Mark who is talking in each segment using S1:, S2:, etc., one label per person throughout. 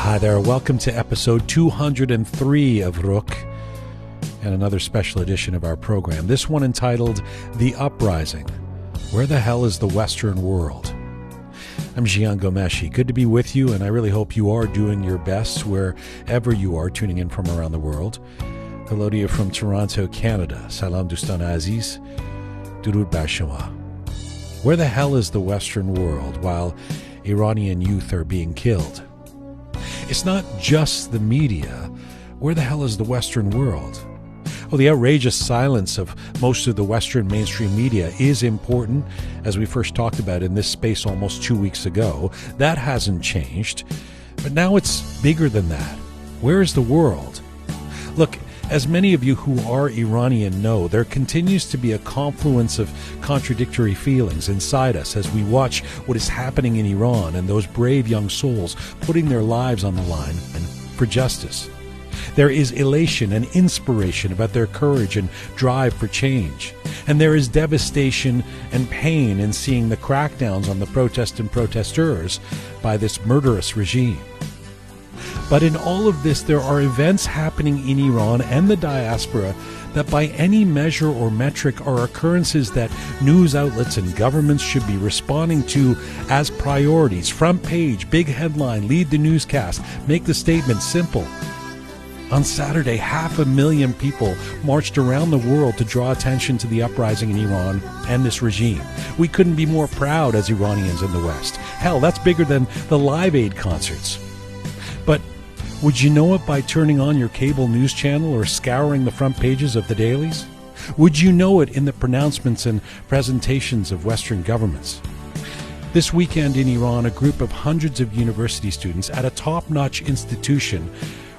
S1: Hi there. Welcome to episode 203 of Rook and another special edition of our program. This one entitled The Uprising. Where the hell is the Western world? I'm Gian Gomeshi. Good to be with you, and I really hope you are doing your best wherever you are tuning in from around the world. Hello to you from Toronto, Canada. Salam Dustan Aziz. Durud Bar Shama. Where the hell is the Western world while Iranian youth are being killed? It's not just the media. Where the hell is the Western world? Well, the outrageous silence of most of the Western mainstream media is important, as we first talked about in this space almost 2 weeks ago. That hasn't changed. But now it's bigger than that. Where is the world? Look, as many of you who are Iranian know, there continues to be a confluence of contradictory feelings inside us as we watch what is happening in Iran and those brave young souls putting their lives on the line and for justice. There is elation and inspiration about their courage and drive for change. And there is devastation and pain in seeing the crackdowns on the protest and protesters by this murderous regime. But in all of this, there are events happening in Iran and the diaspora that by any measure or metric are occurrences that news outlets and governments should be responding to as priorities. Front page, big headline, lead the newscast, make the statement simple. On Saturday, 500,000 people marched around the world to draw attention to the uprising in Iran and this regime. We couldn't be more proud as Iranians in the West. Hell, that's bigger than the Live Aid concerts. But would you know it by turning on your cable news channel or scouring the front pages of the dailies? Would you know it in the pronouncements and presentations of Western governments? This weekend in Iran, a group of hundreds of university students at a top-notch institution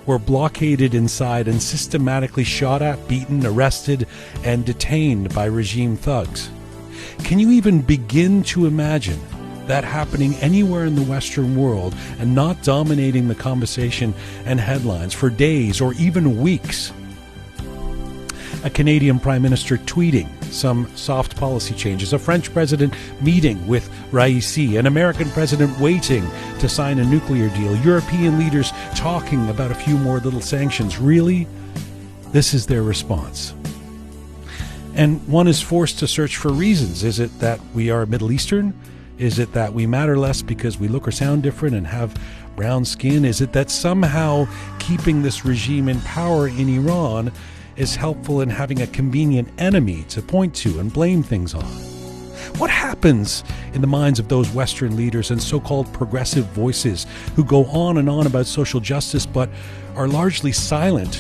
S1: were blockaded inside and systematically shot at, beaten, arrested, and detained by regime thugs. Can you even begin to imagine that happening anywhere in the Western world and not dominating the conversation and headlines for days or even weeks? A Canadian Prime Minister tweeting some soft policy changes, a French president meeting with Raisi, an American president waiting to sign a nuclear deal, European leaders talking about a few more little sanctions. Really? This is their response. And one is forced to search for reasons. Is it that we are Middle Eastern? Is it that we matter less because we look or sound different and have brown skin? Is it that somehow keeping this regime in power in Iran is helpful in having a convenient enemy to point to and blame things on? What happens in the minds of those Western leaders and so-called progressive voices who go on and on about social justice but are largely silent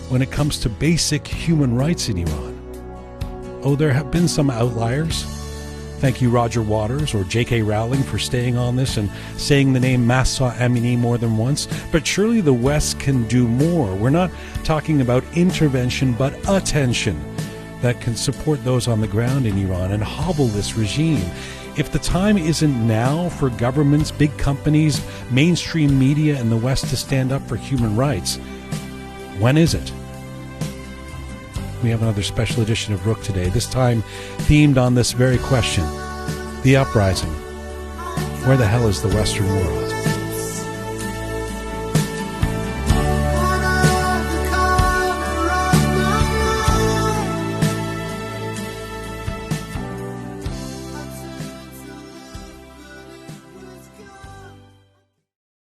S1: when it comes to basic human rights in Iran? Oh, there have been some outliers. Thank you, Roger Waters or J.K. Rowling, for staying on this and saying the name Mahsa Amini more than once. But surely the West can do more. We're not talking about intervention, but attention that can support those on the ground in Iran and hobble this regime. If the time isn't now for governments, big companies, mainstream media in the West to stand up for human rights, when is it? We have another special edition of Rook today, this time themed on this very question, the uprising. Where the hell is the Western world?